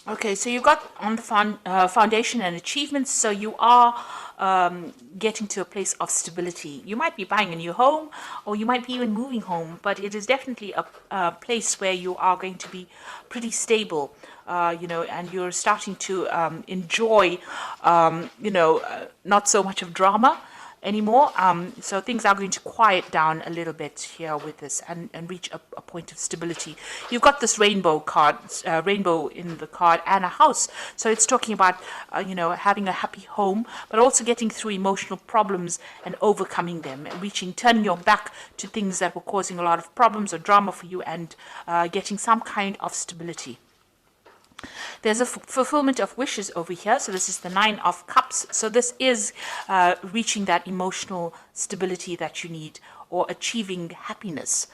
Okay, so you've got on the foundation and achievements, so you are getting to a place of stability. You might be buying a new home, or you might be even moving home, but it is definitely a place where you are going to be pretty stable, and you're starting to enjoy, not so much of drama anymore. So things are going to quiet down a little bit here with this and reach a point of stability. You've got this rainbow card, rainbow in the card, and a house. So it's talking about, having a happy home, but also getting through emotional problems and overcoming them, and turning your back to things that were causing a lot of problems or drama for you, and getting some kind of stability. There's a fulfillment of wishes over here. So this is the 9 of Cups. So this is reaching that emotional stability that you need, or achieving happiness.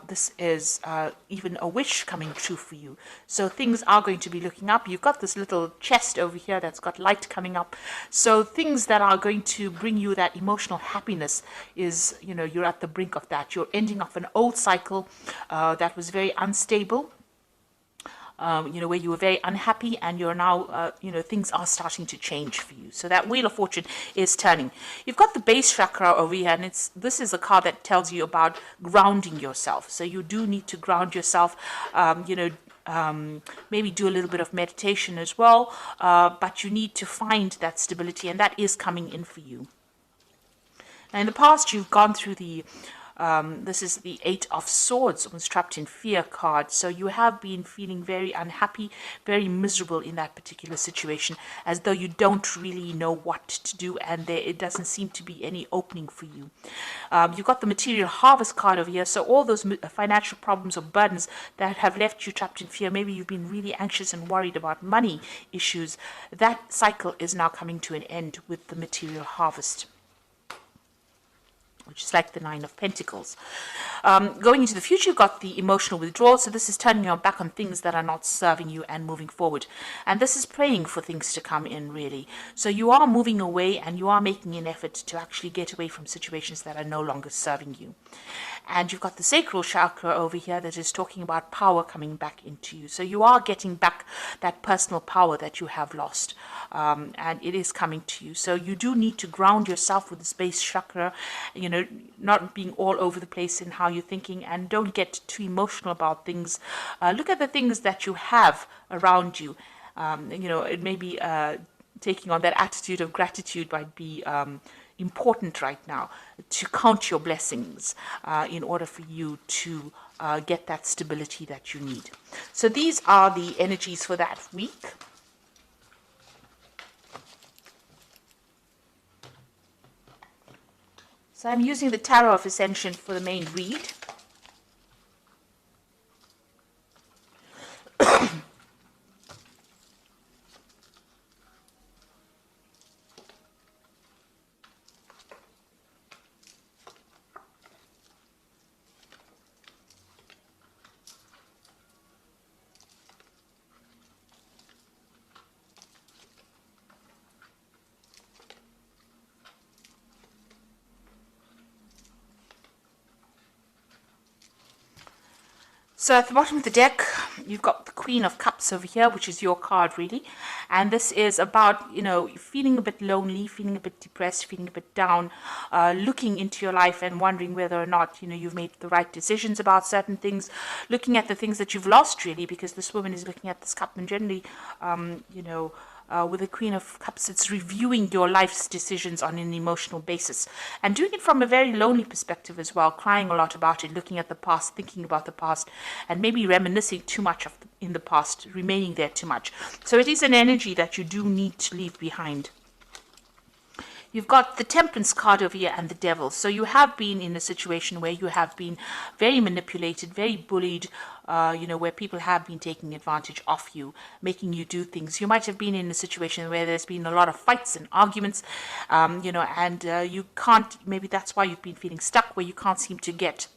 This is even a wish coming true for you. So things are going to be looking up. You've got this little chest over here that's got light coming up. So things that are going to bring you that emotional happiness is, you're at the brink of that. You're ending off an old cycle that was very unstable. Where you were very unhappy, and you're now, things are starting to change for you. So that Wheel of Fortune is turning. You've got the base chakra over here, and this is a card that tells you about grounding yourself. So you do need to ground yourself, maybe do a little bit of meditation as well, but you need to find that stability, and that is coming in for you. Now, in the past, you've gone through this is the 8 of Swords, was trapped in fear card. So you have been feeling very unhappy, very miserable in that particular situation, as though you don't really know what to do, and it doesn't seem to be any opening for you. You've got the Material Harvest card over here. So all those financial problems or burdens that have left you trapped in fear, maybe you've been really anxious and worried about money issues, that cycle is now coming to an end with the Material Harvest, which is like the 9 of Pentacles. Going into the future, you've got the emotional withdrawal. So this is turning your back on things that are not serving you and moving forward. And this is praying for things to come in, really. So you are moving away, and you are making an effort to actually get away from situations that are no longer serving you. And you've got the sacral chakra over here that is talking about power coming back into you. So you are getting back that personal power that you have lost. And it is coming to you. So you do need to ground yourself with the base chakra, not being all over the place in how you're thinking, and don't get too emotional about things. Look at the things that you have around you. It may be taking on that attitude of gratitude might be important right now, to count your blessings in order for you to get that stability that you need. So these are the energies for that week. So I'm using the Tarot of Ascension for the main read. So at the bottom of the deck, you've got the Queen of Cups over here, which is your card, really. And this is about, feeling a bit lonely, feeling a bit depressed, feeling a bit down, looking into your life and wondering whether or not, you've made the right decisions about certain things, looking at the things that you've lost, really, because this woman is looking at this cup, and generally, with the Queen of Cups, it's reviewing your life's decisions on an emotional basis, and doing it from a very lonely perspective as well, crying a lot about it, looking at the past, thinking about the past, and maybe reminiscing too much in the past, remaining there too much. So it is an energy that you do need to leave behind. You've got the Temperance card over here and the Devil. So you have been in a situation where you have been very manipulated, very bullied, where people have been taking advantage of you, making you do things. You might have been in a situation where there's been a lot of fights and arguments, and you can't, maybe that's why you've been feeling stuck, where you can't seem to get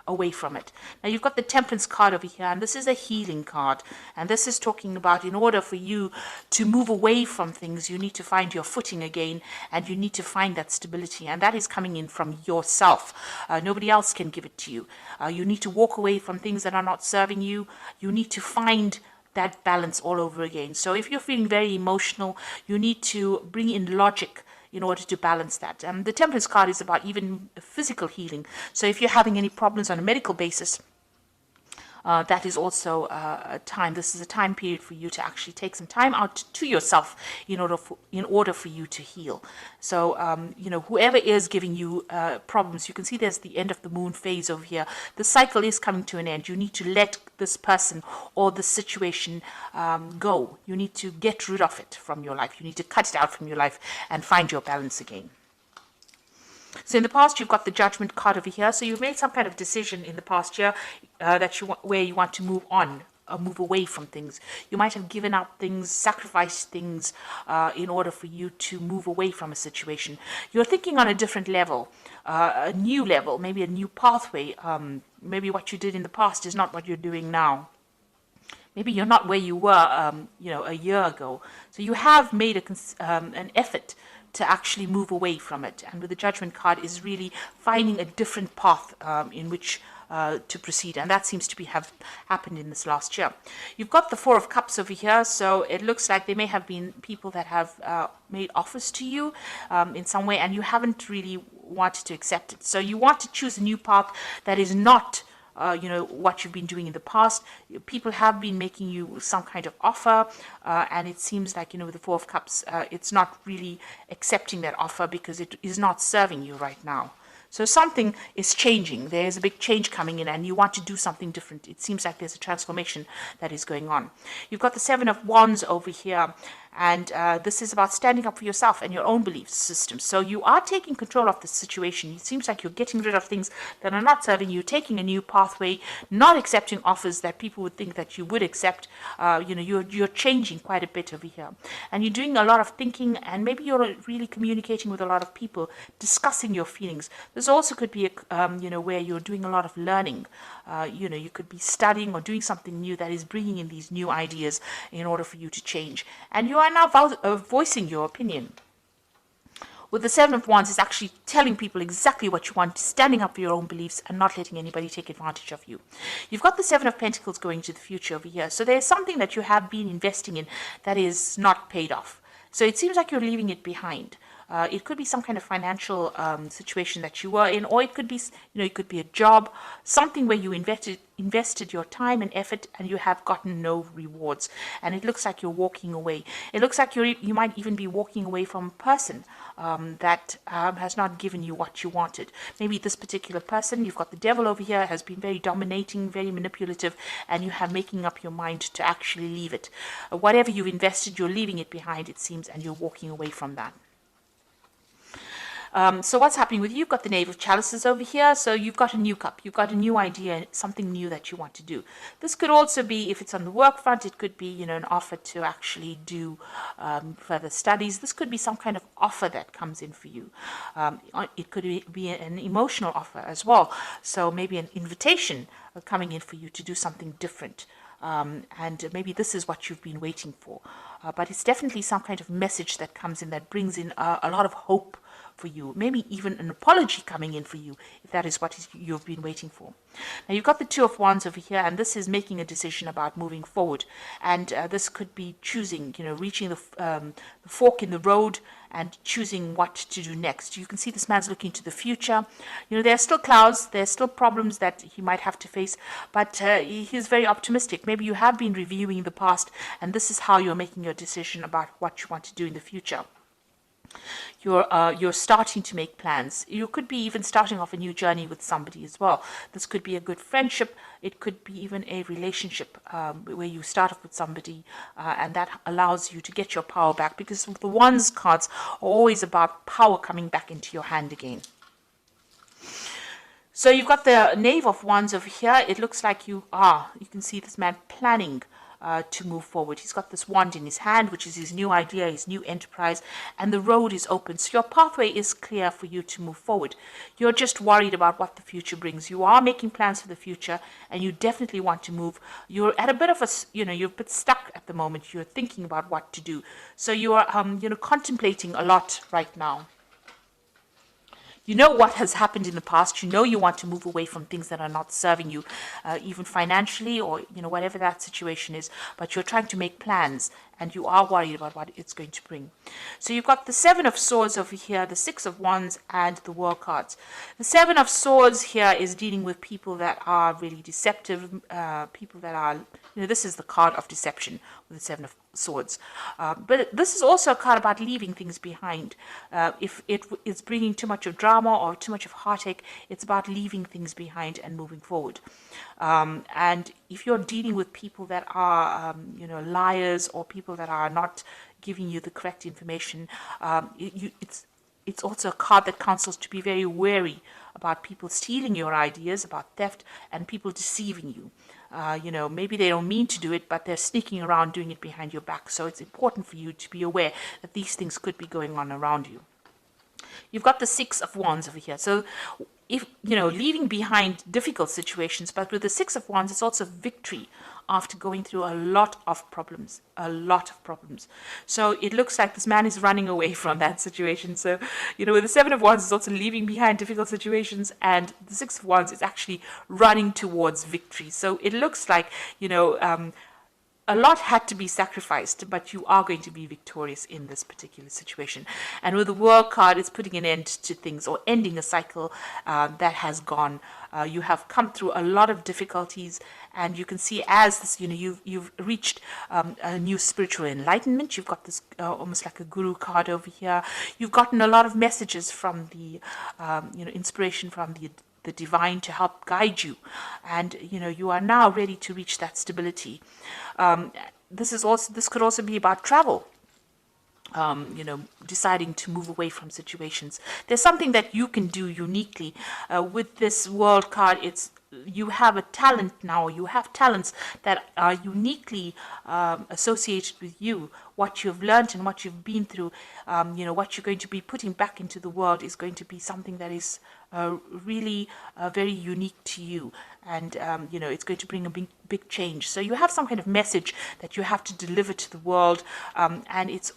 away from it. Now you've got the Temperance card over here, and this is a healing card, and this is talking about, in order for you to move away from things, you need to find your footing again, and you need to find that stability, and that is coming in from yourself. Nobody else can give it to you. You need to walk away from things that are not serving you. You need to find that balance all over again. So if you're feeling very emotional, you need to bring in logic in order to balance that. The Temperance card is about even physical healing. So if you're having any problems on a medical basis, that is also a time. This is a time period for you to actually take some time out to yourself in order for you to heal. So whoever is giving you problems, you can see there's the end of the moon phase over here. The cycle is coming to an end. You need to let this person or the situation go. You need to get rid of it from your life. You need to cut it out from your life and find your balance again. So in the past, you've got the Judgment card over here. So you've made some kind of decision in the past year where you want to move on, or move away from things. You might have given up things, sacrificed things in order for you to move away from a situation. You're thinking on a different level, a new level, maybe a new pathway. Maybe what you did in the past is not what you're doing now. Maybe you're not where you were, a year ago. So you have made an effort to actually move away from it. And with the Judgment card is really finding a different path in which to proceed. And that seems to have happened in this last year. You've got the Four of Cups over here. So it looks like there may have been people that have made offers to you in some way, and you haven't really wanted to accept it. So you want to choose a new path that is not what you've been doing in the past. People have been making you some kind of offer, and it seems like, with the Four of Cups, it's not really accepting that offer because it is not serving you right now. So something is changing. There's a big change coming in and you want to do something different. It seems like there's a transformation that is going on. You've got the Seven of Wands over here. And this is about standing up for yourself and your own belief system. So you are taking control of the situation. It seems like you're getting rid of things that are not serving you, taking a new pathway, not accepting offers that people would think that you would accept. You're changing quite a bit over here. And you're doing a lot of thinking, and maybe you're really communicating with a lot of people, discussing your feelings. This also could be, where you're doing a lot of learning. You could be studying or doing something new that is bringing in these new ideas in order for you to change. And you are now voicing your opinion. With the Seven of Wands, it's actually telling people exactly what you want, standing up for your own beliefs and not letting anybody take advantage of you. You've got the Seven of Pentacles going to the future over here. So there's something that you have been investing in that is not paid off. So it seems like you're leaving it behind. It could be some kind of financial situation that you were in, or it could be, it could be a job, something where you invested your time and effort and you have gotten no rewards. And it looks like you're walking away. It looks like you might even be walking away from a person that has not given you what you wanted. Maybe this particular person, you've got the Devil over here, has been very dominating, very manipulative, and you have making up your mind to actually leave it. Whatever you've invested, you're leaving it behind, it seems, and you're walking away from that. So what's happening with you? You've got the Knave of Chalices over here. So you've got a new cup. You've got a new idea, something new that you want to do. This could also be, if it's on the work front, it could be, an offer to actually do further studies. This could be some kind of offer that comes in for you. It could be an emotional offer as well. So maybe an invitation coming in for you to do something different. And maybe this is what you've been waiting for. But it's definitely some kind of message that comes in that brings in a lot of hope for you, maybe even an apology coming in for you, if that is what you've been waiting for. Now you've got the Two of Wands over here, and this is making a decision about moving forward. And this could be choosing, reaching the fork in the road and choosing what to do next. You can see this man's looking to the future. There are still clouds, there's still problems that he might have to face, but he's very optimistic. Maybe you have been reviewing the past, and this is how you're making your decision about what you want to do in the future. You're starting to make plans. You could be even starting off a new journey with somebody as well. This could be a good friendship. It could be even a relationship where you start off with somebody and that allows you to get your power back, because the Wands cards are always about power coming back into your hand again. So you've got the Knave of Wands over here. It looks like you can see this man planning to move forward. He's got this wand in his hand, which is his new idea, his new enterprise, and the road is open. So your pathway is clear for you to move forward. You're just worried about what the future brings. You are making plans for the future, and you definitely want to move. You're at a bit of you're a bit stuck at the moment. You're thinking about what to do. So you are, contemplating a lot right now. You know what has happened in the past. You know you want to move away from things that are not serving you, even financially, or whatever that situation is. But you're trying to make plans, and you are worried about what it's going to bring. So you've got the Seven of Swords over here, the Six of Wands, and the World cards. The Seven of Swords here is dealing with people that are really deceptive, people that are, this is the card of deception with the Seven of Swords. But this is also a card about leaving things behind. If it is bringing too much of drama or too much of heartache, it's about leaving things behind and moving forward. And if you're dealing with people that are, liars, or people that are not giving you the correct information, it's also a card that counsels to be very wary about people stealing your ideas, about theft, and people deceiving you. Maybe they don't mean to do it, but they're sneaking around doing it behind your back. So it's important for you to be aware that these things could be going on around you. You've got the Six of Wands over here. So if, leaving behind difficult situations, but with the Six of Wands, it's also victory after going through a lot of problems. So it looks like this man is running away from that situation. So, with the Seven of Wands, it's also leaving behind difficult situations, and the Six of Wands is actually running towards victory. So it looks like, a lot had to be sacrificed, but you are going to be victorious in this particular situation. And with the World card, it's putting an end to things, or ending a cycle that has gone. You have come through a lot of difficulties, and you can see as this, you've reached a new spiritual enlightenment. You've got this almost like a guru card over here. You've gotten a lot of messages from the, inspiration from the divine to help guide you, and you are now ready to reach that stability. This could also be about travel. Deciding to move away from situations. There's something that you can do uniquely with this World card. You have a talent now. You have talents that are uniquely associated with you. What you've learned and what you've been through, what you're going to be putting back into the world is going to be something that is really very unique to you. And, it's going to bring a big change. So you have some kind of message that you have to deliver to the world. And it's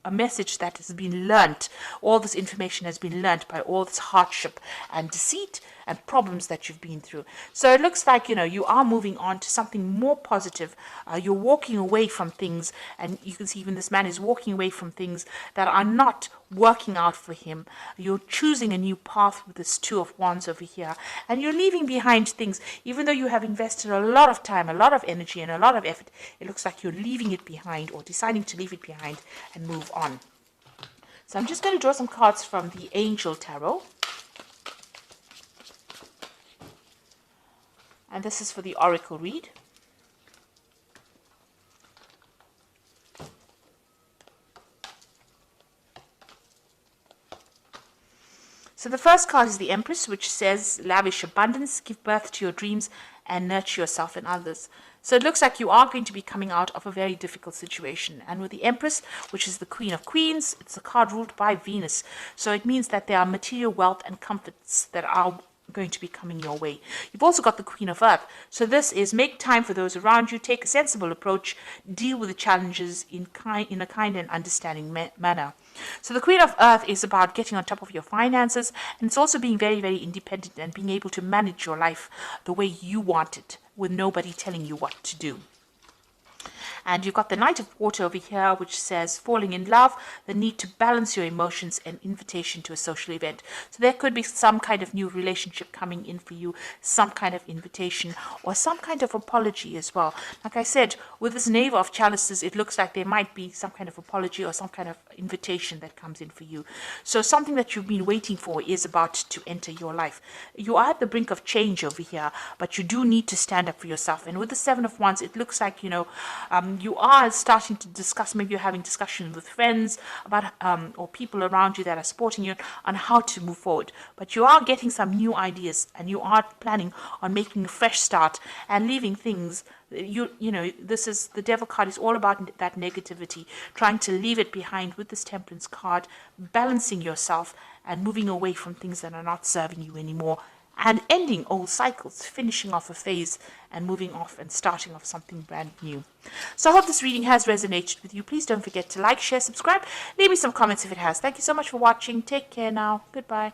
a message that has been learnt. All this information has been learnt by all this hardship and deceit and problems that you've been through. So it looks like, you are moving on to something more positive. You're walking away from things, and you can see even this man is walking away from things that are not working out for him. You're choosing a new path with this Two of Wands over here, and you're leaving behind things. Even though you have invested a lot of time, a lot of energy, and a lot of effort, it looks like you're leaving it behind, or deciding to leave it behind and move on. So I'm just going to draw some cards from the Angel Tarot. And this is for the Oracle read. So the first card is the Empress, which says, lavish abundance, give birth to your dreams, and nurture yourself and others. So it looks like you are going to be coming out of a very difficult situation. And with the Empress, which is the Queen of Queens, it's a card ruled by Venus. So it means that there are material wealth and comforts that are going to be coming your way. You've also got the Queen of Earth. So this is make time for those around you, take a sensible approach, deal with the challenges in a kind and understanding manner. So the Queen of Earth is about getting on top of your finances, and it's also being very, very independent and being able to manage your life the way you want it, with nobody telling you what to do. And you've got the Knight of Water over here, which says falling in love, the need to balance your emotions, and invitation to a social event. So there could be some kind of new relationship coming in for you, some kind of invitation, or some kind of apology as well. Like I said, with this Knave of Chalices, it looks like there might be some kind of apology or some kind of invitation that comes in for you. So something that you've been waiting for is about to enter your life. You are at the brink of change over here, but you do need to stand up for yourself. And with the Seven of Wands, it looks like, you are starting to discuss, maybe you're having discussions with friends about or people around you that are supporting you on how to move forward. But you are getting some new ideas, and you are planning on making a fresh start and leaving things. This is the Devil card is all about that negativity, trying to leave it behind with this Temperance card, balancing yourself and moving away from things that are not serving you anymore. and ending old cycles, finishing off a phase and moving off and starting off something brand new. So I hope this reading has resonated with you. Please don't forget to like, share, subscribe. Leave me some comments if it has. Thank you so much for watching. Take care now. Goodbye.